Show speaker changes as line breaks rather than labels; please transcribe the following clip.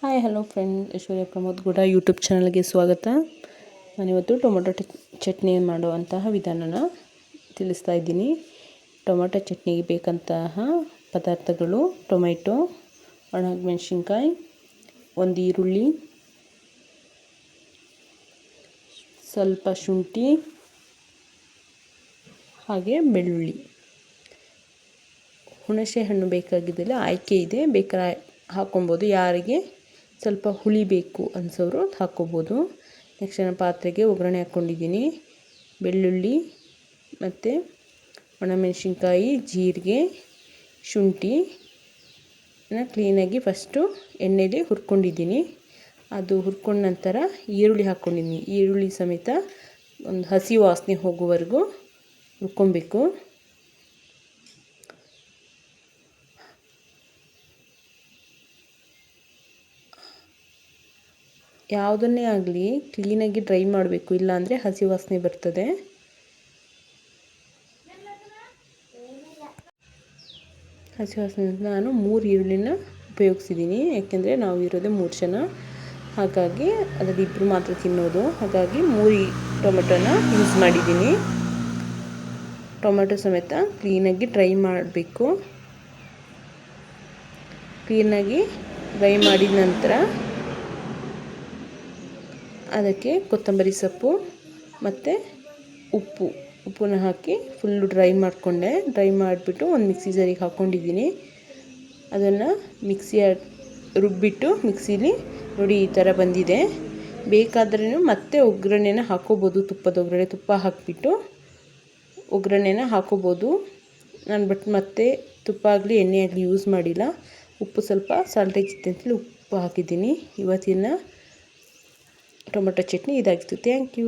Hi hello friend, ಐಶ್ವರ್ಯ Pramod Gowda YouTube ಚಾನಲ್ಗೆ ಸ್ವಾಗತ. ನಾನಿವತ್ತು ಟೊಮೊಟೊ ಚಟ್ನಿ ಮಾಡುವಂತಹ ವಿಧಾನನ ತಿಳಿಸ್ತಾ ಇದ್ದೀನಿ. ಟೊಮೊಟೊ ಚಟ್ನಿಗೆ ಬೇಕಂತಹ ಪದಾರ್ಥಗಳು: ಟೊಮೆಟೊ, ಒಣಮೆಣಸಿನ್ಕಾಯಿ, ಒಂದು ಈರುಳ್ಳಿ, ಸ್ವಲ್ಪ ಶುಂಠಿ, ಹಾಗೆ ಬೆಳ್ಳುಳ್ಳಿ. ಹುಣಸೆ ಹಣ್ಣು ಬೇಕಾಗಿದ್ದಲ್ಲಿ ಆಯ್ಕೆ ಇದೆ, ಬೇಕಾದ್ರೆ ಹಾಕ್ಕೊಬೋದು. ಯಾರಿಗೆ ಸ್ವಲ್ಪ ಹುಳಿ ಬೇಕು ಅನಿಸೋರು ಹಾಕ್ಕೋಬೋದು. ನೆಕ್ಸ್ಟ್ ನಾನು ಪಾತ್ರೆಗೆ ಒಗ್ಗರಣೆ ಹಾಕ್ಕೊಂಡಿದ್ದೀನಿ. ಬೆಳ್ಳುಳ್ಳಿ ಮತ್ತು ಒಣಮೆಣಸಿನ್ಕಾಯಿ, ಜೀರಿಗೆ, ಶುಂಠಿ ಕ್ಲೀನಾಗಿ ಫಸ್ಟು ಎಣ್ಣೆಲಿ ಹುರ್ಕೊಂಡಿದ್ದೀನಿ. ಅದು ಹುರ್ಕೊಂಡ ನಂತರ ಈರುಳ್ಳಿ ಹಾಕ್ಕೊಂಡಿದ್ದೀನಿ. ಈರುಳ್ಳಿ ಸಮೇತ ಒಂದು ಹಸಿ ವಾಸನೆ ಹೋಗುವವರೆಗೂ ಹುರ್ಕೊಬೇಕು. ಯಾವುದನ್ನೇ ಆಗಲಿ ಕ್ಲೀನಾಗಿ ಡ್ರೈ ಮಾಡಬೇಕು, ಇಲ್ಲಾಂದರೆ ಹಸಿ ವಾಸನೆ ಬರ್ತದೆ. ಹಸಿ ವಾಸನೆ ನಾನು 3 ಈರುಳ್ಳಿನ ಉಪಯೋಗಿಸಿದ್ದೀನಿ, ಯಾಕೆಂದರೆ ನಾವು ಇರೋದೇ 3 ಜನ, ಹಾಗಾಗಿ ಅದರಲ್ಲಿ 2 ಮಾತ್ರ ತಿನ್ನೋದು. ಹಾಗಾಗಿ 3 ಟೊಮೆಟೊನ ಯೂಸ್ ಮಾಡಿದ್ದೀನಿ. ಟೊಮೆಟೊ ಸಮೇತ ಕ್ಲೀನಾಗಿ ಡ್ರೈ ಮಾಡಬೇಕು. ಕ್ಲೀನಾಗಿ ಡ್ರೈ ಮಾಡಿದ ನಂತರ ಅದಕ್ಕೆ ಕೊತ್ತಂಬರಿ ಸೊಪ್ಪು ಮತ್ತು ಉಪ್ಪನ್ನ ಹಾಕಿ ಫುಲ್ಲು ಡ್ರೈ ಮಾಡಿಕೊಂಡೆ. ಡ್ರೈ ಮಾಡಿಬಿಟ್ಟು ಒಂದು ಮಿಕ್ಸಿ ಜಾರಿಗೆ ಹಾಕ್ಕೊಂಡಿದ್ದೀನಿ. ಅದನ್ನು ರುಬ್ಬಿಟ್ಟು ಮಿಕ್ಸಿಲಿ ನೋಡಿ ಈ ಥರ ಬಂದಿದೆ. ಬೇಕಾದ್ರೂ ಮತ್ತೆ ಒಗ್ಗರಣೆನ ಹಾಕ್ಕೋಬೋದು, ತುಪ್ಪದ ಒಗ್ಗರಣೆ. ತುಪ್ಪ ಹಾಕಿಬಿಟ್ಟು ಒಗ್ಗರಣೆನ ಹಾಕ್ಕೋಬೋದು. ನಾನು ಮತ್ತೆ ತುಪ್ಪ ಆಗಲಿ ಎಣ್ಣೆ ಆಗಲಿ ಯೂಸ್ ಮಾಡಿಲ್ಲ. ಉಪ್ಪು ಸ್ವಲ್ಪ ಸಾಲ್ಟೇಜ್ ಇತ್ತು ಅಂತೇಳಿ ಉಪ್ಪು ಹಾಕಿದ್ದೀನಿ. ಇವತ್ತಿನ ಟೊಮೆಟೊ ಚಟ್ನಿ ಇದಾಗಿತ್ತು. Thank you.